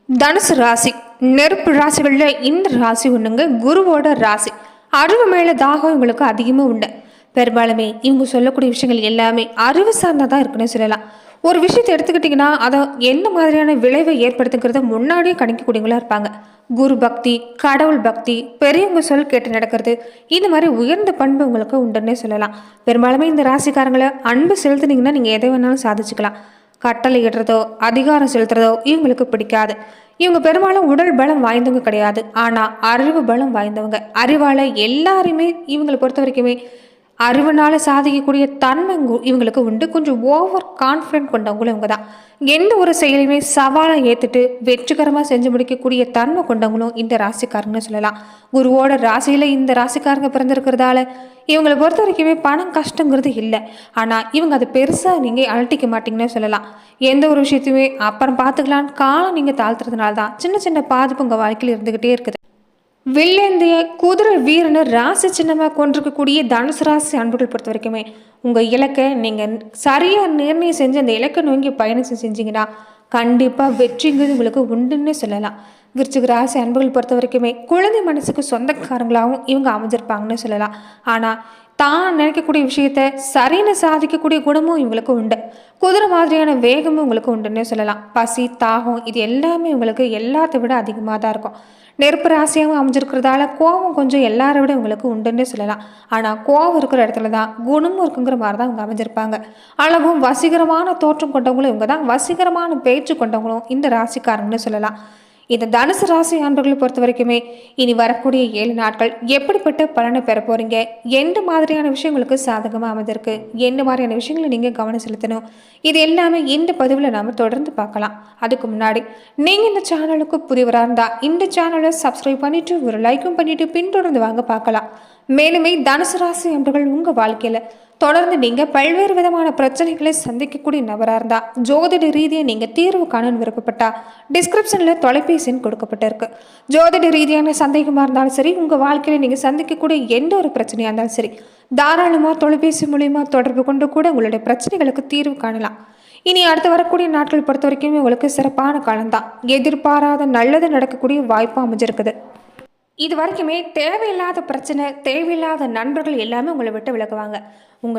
தனுசு ராசி நெருப்பு ராசிகளில் இந்த ராசி ஒன்றுங்க. குருவோட ராசி. அறிவு மேலே தாகம் இவங்களுக்கு அதிகமாக உண்டு. பெரும்பாலுமே இவங்க சொல்லக்கூடிய விஷயங்கள் எல்லாமே அறிவு சார்ந்ததாக இருக்குன்னு சொல்லலாம். ஒரு விஷயத்தை எடுத்துக்கிட்டிங்கன்னா அதை எந்த மாதிரியான விளைவை ஏற்படுத்துங்கிறத முன்னாடியே கணிக்கக்கூடியவங்களா இருப்பாங்க. குரு பக்தி, கடவுள் பக்தி, பெரியவங்க சொல் கேட்டு நடக்கிறது, இந்த மாதிரி உயர்ந்த பண்பு உங்களுக்கு உண்டுன்னே சொல்லலாம். பெரும்பாலுமே இந்த ராசிக்காரங்களை அன்பு செலுத்துனீங்கன்னா நீங்கள் எதை வேணாலும் சாதிச்சுக்கலாம். கட்டளை இடுறதோ அதிகாரம் செலுத்துறதோ இவங்களுக்கு பிடிக்காது. இவங்க பெரும்பாலும் உடல் பலம் வாய்ந்தவங்க கிடையாது, ஆனால் அறிவு பலம் வாய்ந்தவங்க. அறிவால் எல்லாருமே இவங்களை பொறுத்த வரைக்குமே அறிவுனால சாதிக்கக்கூடிய தன்மை இவங்களுக்கு உண்டு. கொஞ்சம் ஓவர் கான்ஃபிடென்ட் கொண்டவங்களும் இவங்க தான். எந்த ஒரு செயலையுமே சவாலை ஏற்றுட்டு வெற்றிகரமாக செஞ்சு முடிக்கக்கூடிய தன்மை கொண்டவங்களும் இந்த ராசிக்காரங்கன்னு சொல்லலாம். குருவோட ராசியில் இந்த ராசிக்காரங்க பிறந்திருக்கிறதால இவங்களை பொறுத்த வரைக்குமே பணம் கஷ்டங்கிறது இல்லை. ஆனால் இவங்க அதை பெருசாக நீங்கள் அழட்டிக்க மாட்டீங்கன்னு சொல்லலாம். எந்த ஒரு விஷயத்தையுமே அப்புறம் பார்த்துக்கலான்னு காலம் நீங்கள் தாழ்த்துறதுனால தான் சின்ன சின்ன பாதிப்பு உங்கள் வாழ்க்கையில் இருந்துக்கிட்டே இருக்குது. வெள்ளேந்திய குதிரை வீரனை ராசி சின்னமாக கொண்டிருக்கக்கூடிய தனுசு ராசி அன்புகள் பொறுத்த வரைக்குமே உங்கள் இலக்கை நீங்கள் சரியாக நிர்ணயம் செஞ்சு அந்த இலக்கை நோக்கி பயணம் செஞ்சீங்கன்னா கண்டிப்பாக வெற்றிங்கிறது உங்களுக்கு உண்டுன்னே சொல்லலாம். விருச்சிக ராசி அன்புகள் பொறுத்த வரைக்குமே குழந்தை மனசுக்கு சொந்தக்காரங்களாகவும் இவங்க அமைஞ்சிருப்பாங்கன்னு சொல்லலாம். ஆனால் தான் நினைக்கக்கூடிய விஷயத்த சரின்னு சாதிக்கக்கூடிய குணமும் இவங்களுக்கு உண்டு. குதிரை மாதிரியான வேகமும் உங்களுக்கு உண்டுன்னே சொல்லலாம். பசி, தாகம் இது எல்லாமே இவங்களுக்கு எல்லாத்த விட அதிகமாக தான் இருக்கும். நெருப்பு ராசியாகவும் அமைஞ்சிருக்கிறதால கோவம் கொஞ்சம் எல்லாரை விட உங்களுக்கு உண்டுன்னே சொல்லலாம். ஆனால் கோவம் இருக்கிற இடத்துல தான் குணமும் இருக்குங்கிற மாதிரி தான் இவங்க அமைஞ்சிருப்பாங்க. அளவும் வசீகரமான தோற்றம் கொண்டவங்களும் இவங்க தான். வசீகரமான பேச்சு கொண்டவங்களும் இந்த ராசிக்காரங்கன்னு சொல்லலாம். இந்த தனுசு ராசி அன்பர்களை பொறுத்த வரைக்குமே இனி வரக்கூடிய 7 நாட்கள் எப்படிப்பட்ட பலனை பெற போறீங்க, எந்த மாதிரியான விஷயங்களுக்கு சாதகமாக அமைந்திருக்கு, எந்த மாதிரியான விஷயங்களை நீங்கள் கவனம் செலுத்தணும், இது எல்லாமே இந்த பதிவில் நாம் தொடர்ந்து பார்க்கலாம். அதுக்கு முன்னாடி நீங்கள் இந்த சேனலுக்கு புதியவராக இருந்தால் இந்த சேனலை சப்ஸ்கிரைப் பண்ணிவிட்டு ஒரு லைக்கும் பண்ணிவிட்டு பின்தொடர்ந்து வாங்க பார்க்கலாம். மேலுமே தனுசு ராசி அன்பர்கள் உங்கள் வாழ்க்கையில் தொடர்ந்து நீங்கள் பல்வேறு விதமான பிரச்சனைகளை சந்திக்கக்கூடிய நபராக இருந்தால் ஜோதிட ரீதியாக நீங்கள் தீர்வு காணணும்னு விருப்பப்பட்டால் டிஸ்கிரிப்ஷனில் தொலைபேசி எண் கொடுக்கப்பட்டிருக்கு. ஜோதிட ரீதியான சந்தேகமாக இருந்தாலும் சரி, உங்கள் வாழ்க்கையில் நீங்கள் சந்திக்கக்கூடிய எந்த ஒரு பிரச்சனையாக இருந்தாலும் சரி, தாராளமாக தொலைபேசி மூலிமா தொடர்பு கொண்டு கூட உங்களுடைய பிரச்சனைகளுக்கு தீர்வு காணலாம். இனி அடுத்து வரக்கூடிய நாட்கள் பொறுத்த வரைக்கும் உங்களுக்கு சிறப்பான காலம்தான். எதிர்பாராத நல்லது நடக்கக்கூடிய வாய்ப்பு அமைஞ்சிருக்குது. இது வரைக்குமே தேவையில்லாத பிரச்சனை, தேவையில்லாத நண்பர்கள் எல்லாமே உங்களை விட்டு விலகுவாங்க.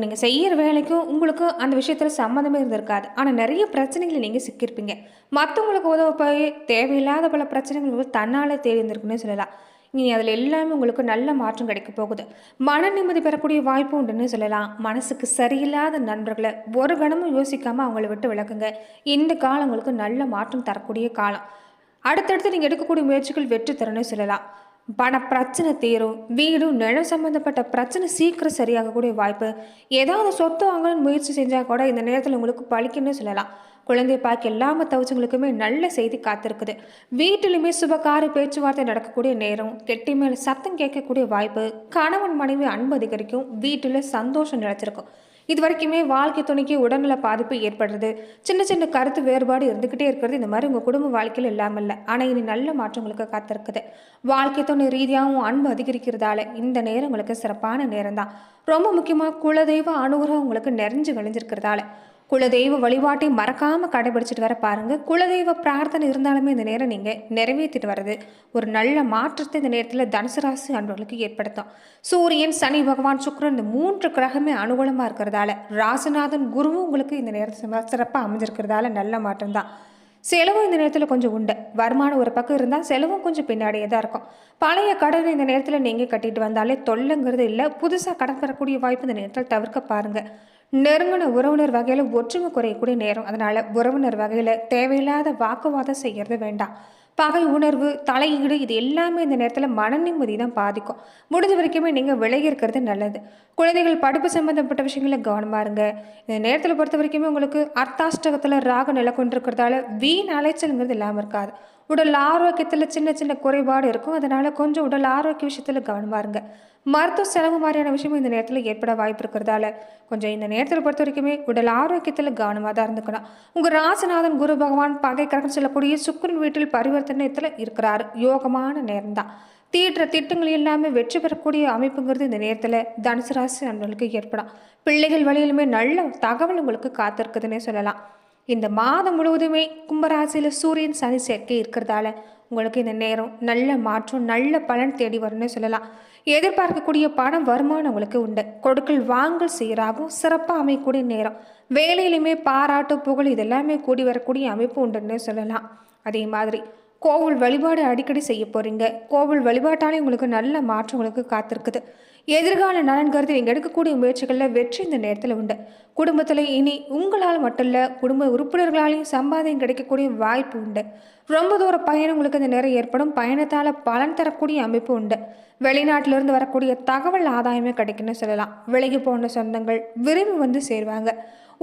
நீங்கள் செய்கிற வேலைக்கும் உங்களுக்கும் அந்த விஷயத்தில் சம்மந்தமே இருந்திருக்காது. ஆனால் நிறைய பிரச்சனைகளை நீங்கள் சிக்கியிருப்பீங்க. மற்றவங்களுக்கு உதவ போய் தேவையில்லாத பல பிரச்சனைகள் தன்னால் தேடி இருந்திருக்குன்னு சொல்லலாம். இனி அதில் எல்லாமே உங்களுக்கு நல்ல மாற்றம் கிடைக்க போகுது. மன நிம்மதி பெறக்கூடிய வாய்ப்பு உண்டுன்னு சொல்லலாம். மனசுக்கு சரியில்லாத நண்பர்களை ஒரு கணமும் யோசிக்காமல் அவங்கள விட்டு விலகுங்க. இந்த காலம் உங்களுக்கு நல்ல மாற்றம் தரக்கூடிய காலம். அடுத்தடுத்து நீங்கள் எடுக்கக்கூடிய முயற்சிகள் வெற்றி தரணும்னு சொல்லலாம். பண பிரச்சனை தீரும். வீடும் நிலம் சம்மந்தப்பட்ட பிரச்சனை சீக்கிரம் சரியாகக்கூடிய வாய்ப்பு. ஏதாவது சொத்து வாங்கணும்னு முயற்சி செஞ்சால் கூட இந்த நேரத்தில் உங்களுக்கு பழிக்குன்னு சொல்லலாம். குழந்தை பாக்கி எல்லாமே தவிச்சவங்களுக்குமே நல்ல செய்தி காத்திருக்குது. வீட்டிலுமே சுபகார பேச்சுவார்த்தை நடக்கக்கூடிய நேரம். கெட்டி மேலே சத்தம் கேட்கக்கூடிய வாய்ப்பு. கணவன் மனைவி அன்பு அதிகரிக்கும். வீட்டில் சந்தோஷம் நிலைச்சிருக்கும். இது வரைக்குமே வாழ்க்கை துணைக்கு உடல்நல பாதிப்பு ஏற்படுறது, சின்ன சின்ன கருத்து வேறுபாடு இருந்துக்கிட்டே இருக்கிறது, இந்த மாதிரி உங்கள் குடும்ப வாழ்க்கையில் இல்லாமல் இல்லை. ஆனால் இனி நல்ல மாற்றங்களுக்கு காத்திருக்குது. வாழ்க்கை துணை ரீதியாகவும் அன்பு அதிகரிக்கிறதால இந்த நேரம் உங்களுக்கு சிறப்பான நேரம் தான். ரொம்ப முக்கியமாக குலதெய்வ அனுகிரகம் உங்களுக்கு நிறைஞ்சு விளைஞ்சிருக்கிறதால குலதெய்வ வழிபாட்டை மறக்காமல் கடைபிடிச்சிட்டு வர பாருங்கள். குலதெய்வ பிரார்த்தனை இருந்தாலுமே இந்த நேரம் நீங்கள் நிறைவேற்றிட்டு வர்றது ஒரு நல்ல மாற்றத்தை இந்த நேரத்தில் தனுசு ராசி அன்பர்களுக்கு ஏற்படுத்தும். சூரியன், சனி பகவான், சுக்கிரன் இந்த 3 கிரகமே அனுகூலமாக இருக்கிறதால ராசிநாதன் குருவும் உங்களுக்கு இந்த நேரத்தில் சிறப்பாக அமைஞ்சிருக்கிறதால நல்ல மாற்றம் தான். செலவும் இந்த நேரத்தில் கொஞ்சம் உண்டு. வருமானம் ஒரு பக்கம் இருந்தால் செலவும் கொஞ்சம் பின்னாடியே தான் இருக்கும். பழைய கடனை இந்த நேரத்தில் நீங்கள் கட்டிட்டு வந்தாலே தொல்லைங்கிறது இல்லை. புதுசாக கடன் பெறக்கூடிய வாய்ப்பு இந்த நேரத்தில் தவிர்க்க பாருங்கள். நெருங்கின உறவினர் வகையில் ஒற்றுமை குறையக்கூடிய நேரம். அதனால் உறவினர் வகையில் தேவையில்லாத வாக்குவாதம் செய்கிறது வேண்டாம். பகை உணர்வு, தலையீடு இது எல்லாமே இந்த நேரத்தில் மன நிம்மதி தான் பாதிக்கும். முடிஞ்ச வரைக்குமே நீங்கள் விலகி இருக்கிறது நல்லது. குழந்தைகள் படிப்பு சம்மந்தப்பட்ட விஷயங்களில் கவனமாக இருங்க. இந்த நேரத்தில் பொறுத்த வரைக்குமே உங்களுக்கு அர்த்தாஷ்டகத்தில் ராக நிலை கொண்டிருக்கிறதால வீண் அலைச்சல்ங்கிறது இல்லாமல் இருக்காது. உடல் ஆரோக்கியத்தில் சின்ன சின்ன குறைபாடு இருக்கும். அதனால் கொஞ்சம் உடல் ஆரோக்கிய விஷயத்தில் கவனமாக இருங்க. மருத்துவ செலவு மாதிரியான விஷயமும் இந்த நேரத்தில் ஏற்பட வாய்ப்பு இருக்கிறதால கொஞ்சம் இந்த நேரத்தில் பொறுத்த வரைக்குமே உடல் ஆரோக்கியத்தில் கவனமாக தான் இருந்துக்கணும். உங்கள் ராசிநாதன் குரு பகவான் பகை கிரகம் சொல்லக்கூடிய சுக்கிரன் வீட்டில் பரிவர்த்தனத்தில் இருக்கிறார். யோகமான நேரம் தான். தீட்டுற திட்டங்கள் எல்லாமே வெற்றி பெறக்கூடிய அமைப்புங்கிறது இந்த நேரத்தில் தனுசு ராசி அன்பர்களுக்கு ஏற்படும். பிள்ளைகள் வழியிலுமே நல்ல தகவல் உங்களுக்கு காத்திருக்குதுன்னே சொல்லலாம். இந்த மாதம் முழுவதுமே கும்பராசியில் சூரியன் சனி சேர்க்கை இருக்கிறதால உங்களுக்கு இந்த நேரம் நல்ல மாற்றம் நல்ல பலன் தேடி வரும்னு சொல்லலாம். எதிர்பார்க்கக்கூடிய பணம் வருமானம் உங்களுக்கு உண்டு. கொடுக்கல் வாங்கல் சீராகும் சிறப்பாக அமையக்கூடிய நேரம். வேலையிலுமே பாராட்டு புகழ் இதெல்லாமே கூடி வரக்கூடிய அமைப்பு உண்டுன்னு சொல்லலாம். அதே மாதிரி கோவில் வழிபாடு அடிக்கடி செய்ய போறீங்க. கோவில் வழிபாட்டாலே உங்களுக்கு நல்ல மாற்றம் உங்களுக்கு காத்திருக்குது. எதிர்கால நலன் கருதி நீங்கள் எடுக்கக்கூடிய முயற்சிகளில் வெற்றி இந்த நேரத்தில் உண்டு. குடும்பத்தில் இனி உங்களால் மட்டும் இல்லை குடும்ப உறுப்பினர்களாலையும் சம்பாதியம் கிடைக்கக்கூடிய வாய்ப்பு உண்டு. ரொம்ப தூர பயணம் உங்களுக்கு இந்த நேரம் ஏற்படும். பயணத்தால் பலன் தரக்கூடிய அமைப்பு உண்டு. வெளிநாட்டிலிருந்து வரக்கூடிய தகவல் ஆதாயமே கிடைக்குன்னு சொல்லலாம். விலகி போன சொந்தங்கள் விரும்பி வந்து சேருவாங்க.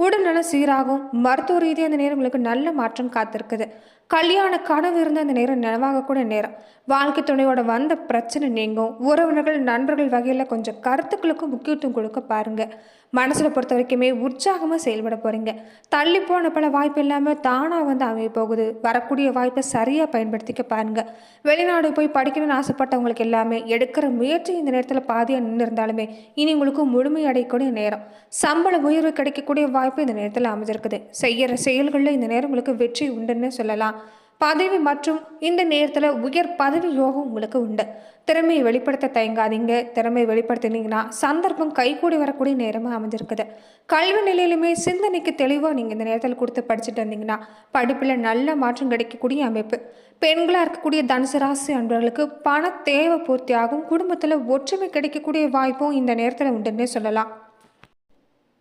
உடல்நல சீராகும். மருத்துவ ரீதியாக அந்த நேரம் உங்களுக்கு நல்ல மாற்றம் காத்திருக்குது. கல்யாண கனவு இருந்த அந்த நேரம் நினைவாகக்கூடிய நேரம். வாழ்க்கை துணையோட வந்த பிரச்சனை நீங்கும். உறவினர்கள் நண்பர்கள் வகையில் கொஞ்சம் கருத்துக்களுக்கும் முக்கியத்துவம் கொடுக்க பாருங்க. மனசுல பொறுத்த வரைக்குமே உற்சாகமாக செயல்பட போறீங்க. தள்ளி போன பல வாய்ப்பு இல்லாமல் தானாக வந்து அமைய போகுது. வரக்கூடிய வாய்ப்பை சரியாக பயன்படுத்திக்க பாருங்க. வெளிநாடு போய் படிக்கணும்னு ஆசைப்பட்டவங்களுக்கு எல்லாமே எடுக்கிற முயற்சி இந்த நேரத்தில் பாதியாக நின்று இருந்தாலுமே இனி உங்களுக்கு முழுமையடையக்கூடிய நேரம். சம்பள உயர்வு கிடைக்கக்கூடிய வாய்ப்பு இந்த நேரத்தில் அமைஞ்சிருக்குது. செய்கிற செயல்களில் இந்த நேரம் உங்களுக்கு வெற்றி உண்டுன்னு சொல்லலாம். பதவி மற்றும் இந்த நேரத்தில் உயர் பதவி யோகம் உங்களுக்கு உண்டு. திறமையை வெளிப்படுத்த தயங்காதீங்க. திறமையை வெளிப்படுத்தினீங்கன்னா சந்தர்ப்பம் கைகூடி வரக்கூடிய நேரமாக அமைஞ்சிருக்குது. கல்வி நிலையிலுமே சிந்தனைக்கு தெளிவாக நீங்கள் இந்த நேரத்தில் கொடுத்து படிச்சுட்டு வந்தீங்கன்னா படிப்பில் நல்ல மாற்றம் கிடைக்கக்கூடிய அமைப்பு. பெண்களாக இருக்கக்கூடிய தனுசு ராசி அன்பர்களுக்கு பண தேவை பூர்த்தியாகும். குடும்பத்தில் ஒற்றுமை கிடைக்கக்கூடிய வாய்ப்பும் இந்த நேரத்தில் உண்டுன்னே சொல்லலாம்.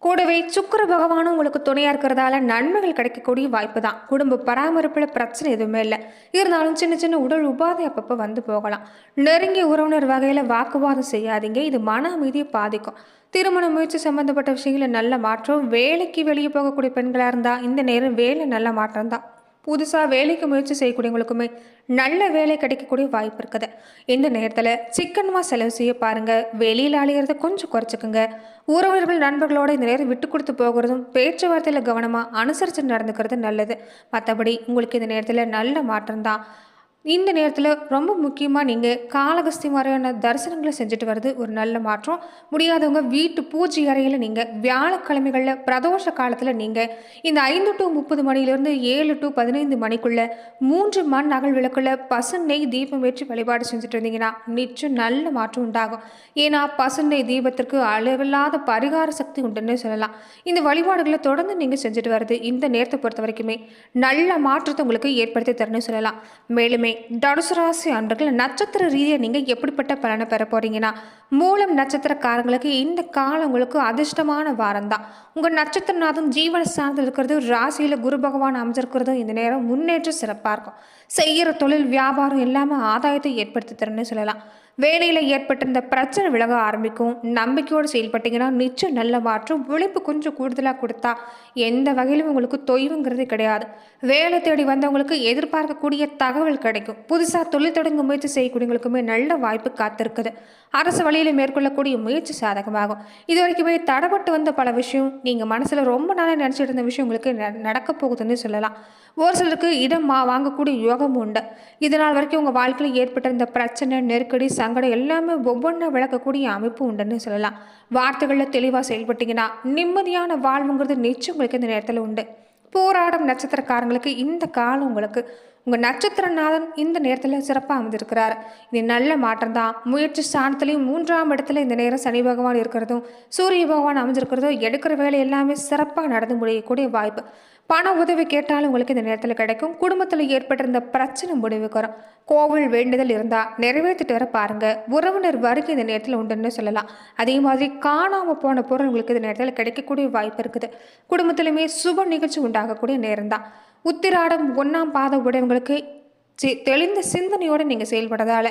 கூடவே சுக்கிர பகவானும் உங்களுக்கு துணையாக இருக்கிறதால நன்மைகள் கிடைக்கக்கூடிய வாய்ப்பு தான். குடும்ப பராமரிப்பில் பிரச்சனை எதுவுமே இல்லை. இருந்தாலும் சின்ன சின்ன உடல் உபாதை அப்பப்போ வந்து போகலாம். நெருங்கிய உறவினர் வகையில் வாக்குவாதம் செய்யாதீங்க. இது மன அமைதியை பாதிக்கும். திருமண முயற்சி சம்பந்தப்பட்ட விஷயங்களில் நல்ல மாற்றம். வேலைக்கு வெளியே போகக்கூடிய பெண்களாக இருந்தால் இந்த நேரம் வேலை நல்ல மாற்றம் தான். புதுசாக வேலைக்கு முயற்சி செய்யக்கூடியவங்களுக்குமே நல்ல வேலை கிடைக்கக்கூடிய வாய்ப்பு இருக்குது. இந்த நேரத்தில் சிக்கனமாக செலவு செய்ய பாருங்கள். வெளியில் அலையிறத கொஞ்சம் குறைச்சிக்குங்க. உறவினர்கள் நண்பர்களோட இந்த நேரம் விட்டு கொடுத்து போகிறதும் பேச்சுவார்த்தையில் கவனமாக அனுசரித்து நடந்துக்கிறது நல்லது. மற்றபடி உங்களுக்கு இந்த நேரத்தில் நல்ல மாற்றம் தான். இந்த நேரத்தில் ரொம்ப முக்கியமாக நீங்கள் காளகஸ்தி மாதிரியான தரிசனங்களை செஞ்சுட்டு வர்றது ஒரு நல்ல மாற்றம். முடியாதவங்க வீட்டு பூஜை அறையில் நீங்கள் வியாழக்கிழமைகளில் பிரதோஷ காலத்தில் நீங்கள் இந்த 5 to 30 மணிலிருந்து 7 to 15 மணிக்குள்ளே 3 மண் அகல் விளக்குள்ள பசுநெய் தீபம் ஏற்றி வழிபாடு செஞ்சுட்டு இருந்தீங்கன்னா நிச்சயம் நல்ல மாற்றம் உண்டாகும். ஏன்னா பசுநெய் தீபத்திற்கு அளவில்லாத பரிகார சக்தி உண்டுன்னு சொல்லலாம். இந்த வழிபாடுகளை தொடர்ந்து நீங்கள் செஞ்சுட்டு வர்றது இந்த நேரத்தை பொறுத்த வரைக்குமே நல்ல மாற்றத்தை உங்களுக்கு ஏற்படுத்தி தரணும்னு சொல்லலாம். மேலுமே தனுசு ராசி அன்பர்கள் நட்சத்திர ரீதியாக நீங்கள் எப்படிப்பட்ட பலனை பெற போறீங்கன்னா மூலம் நட்சத்திரக்காரங்களுக்கு இந்த காலம் உங்களுக்கு அதிர்ஷ்டமான வாரம் தான். உங்கள் நட்சத்திரநாதம் ஜீவன சார்ந்து இருக்கிறது. ராசியில் குரு பகவான் அமைஞ்சிருக்கிறதும் இந்த நேரம் முன்னேற்றம் சிறப்பாக இருக்கும். செய்கிற தொழில் வியாபாரம் எல்லாமே ஆதாயத்தை ஏற்படுத்தி தரணும்னு சொல்லலாம். வேலையில் ஏற்பட்டிருந்த பிரச்சனை விலக ஆரம்பிக்கும். நம்பிக்கையோடு செயல்பட்டீங்கன்னா நிச்சயம் நல்ல மாற்றம். உழைப்பு கொஞ்சம் கூடுதலாக கொடுத்தா எந்த வகையிலும் உங்களுக்கு தொய்வுங்கிறது கிடையாது. வேலை தேடி வந்தவங்களுக்கு எதிர்பார்க்கக்கூடிய தகவல் கிடைக்கும். புதுசாக தொழில் தொடங்க முயற்சி செய்யக்கூடியவங்களுக்குமே நல்ல வாய்ப்பு காத்திருக்குது. அரசு வழியில் மேற்கொள்ளக்கூடிய முயற்சி சாதகமாகும். இது வரைக்குமே தடைப்பட்டு வந்த பல விஷயம் நீங்கள் மனசில் ரொம்ப நாளாக நினச்சிட்டு இருந்த விஷயம் உங்களுக்கு நடக்க போகுதுன்னு சொல்லலாம். ஒரு சிலருக்கு இடம் வாங்கக்கூடிய யோகம் உண்டு. இதனால் வரைக்கும் உங்கள் வாழ்க்கையில் ஏற்பட்டிருந்த பிரச்சனை நெருக்கடி சங்கடம் எல்லாமே ஒவ்வொன்றா விளக்கக்கூடிய அமைப்பு உண்டுன்னு சொல்லலாம். வார்த்தைகளில் தெளிவாக செயல்பட்டீங்கன்னா நிம்மதியான வாழ்வுங்கிறது நிச்சயம் உங்களுக்கு இந்த நேரத்தில் உண்டு. போராடும் நட்சத்திரக்காரங்களுக்கு இந்த காலம் உங்களுக்கு உங்கள் நட்சத்திரநாதன் இந்த நேரத்தில் சிறப்பாக அமைந்திருக்கிறார். இது நல்ல மாற்றம் தான். முயற்சி ஸ்தானத்துலேயும் 3ஆம் இடத்துல இந்த நேரம் சனி பகவான் இருக்கிறதும் சூரிய பகவான் அமைஞ்சிருக்கிறதும் எடுக்கிற வேலை எல்லாமே சிறப்பாக நடந்து முடியக்கூடிய வாய்ப்பு. பண உதவி கேட்டாலும் உங்களுக்கு இந்த நேரத்தில் கிடைக்கும். குடும்பத்தில் ஏற்பட்டிருந்த பிரச்சனை முடிவுக்கு வரும். கோவில் வேண்டுதல் இருந்தால் நிறைவேற்றிட்டு வர பாருங்க. உறவினர் வருகை இந்த நேரத்தில் உண்டுன்னு சொல்லலாம். அதே மாதிரி காணாமல் போன பொருள் உங்களுக்கு இந்த நேரத்தில் கிடைக்கக்கூடிய வாய்ப்பு இருக்குது. குடும்பத்திலுமே சுப நிகழ்ச்சி உண்டாகக்கூடிய நேரம் தான். உத்திராடம் 1ஆம் பாத உடையவங்களுக்கு தெளிந்த சிந்தனையோடு நீங்கள் செயல்படுறதால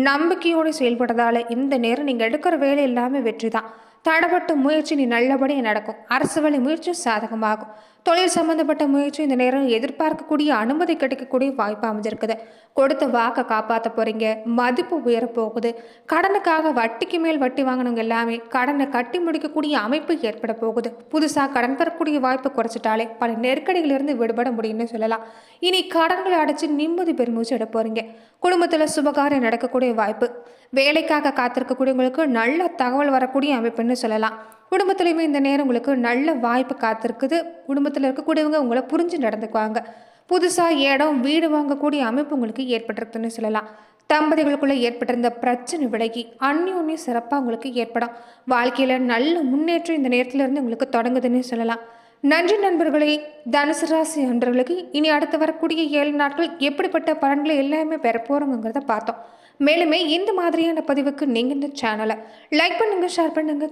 நம்பிக்கையோடு செயல்படுறதால இந்த நேரம் நீங்கள் எடுக்கிற வேலை எல்லாமே வெற்றி தான். தடைப்பட்ட முயற்சி நீ நல்லபடியாக நடக்கும். அரசு வழி முயற்சி சாதகமாகும். தொழில் சம்பந்தப்பட்ட முயற்சி இந்த நேரம் எதிர்பார்க்கக்கூடிய அனுமதி கிடைக்கக்கூடிய வாய்ப்பு அமைஞ்சிருக்குது. கொடுத்த வாக்கை காப்பாற்ற போறீங்க. மதிப்பு உயரப்போகுது. கடனுக்காக வட்டிக்கு மேல் வட்டி வாங்கினவங்க எல்லாமே கடனை கட்டி முடிக்கக்கூடிய அமைப்பு ஏற்பட போகுது. புதுசாக கடன் பெறக்கூடிய வாய்ப்பு குறைச்சிட்டாலே பல நெருக்கடிகளிலிருந்து விடுபட முடியும்னு சொல்லலாம். இனி கடன்களை அடைச்சு நிம்மதி பெருமூச்சு எடுக்க போறீங்க. குடும்பத்தில் சுபகாரியம் நடக்கக்கூடிய வாய்ப்பு. வேலைக்காக காத்திருக்கக்கூடியவங்களுக்கு நல்ல தகவல் வரக்கூடிய அமைப்புன்னு சொல்லலாம். குடும்பத்திலையுமே இந்த நேரம் உங்களுக்கு நல்ல வாய்ப்பு காத்திருக்குது. குடும்பத்தில் இருக்கக்கூடியவங்க உங்களை புரிஞ்சு நடந்துக்குவாங்க. புதுசாக இடம் வீடு வாங்கக்கூடிய அமைப்பு உங்களுக்கு ஏற்பட்டிருக்குன்னு சொல்லலாம். தம்பதிகளுக்குள்ள ஏற்பட்டிருந்த பிரச்சனை விலகி அந்யோன்யம் சிறப்பாக உங்களுக்கு ஏற்படும். வாழ்க்கையில் நல்ல முன்னேற்றம் இந்த நேரத்திலிருந்து உங்களுக்கு தொடங்குதுன்னு சொல்லலாம். நன்றி நண்பர்களே. தனுசு ராசி அன்பர்களுக்கு இனி அடுத்து வரக்கூடிய 7 நாட்கள் எப்படிப்பட்ட பலன்களை எல்லாமே பெற போகிறோங்கிறத பார்த்தோம். மேலுமே இந்த மாதிரியான பதிவுக்கு நீங்கள் இந்த சேனலை லைக் பண்ணுங்கள், ஷேர் பண்ணுங்கள்.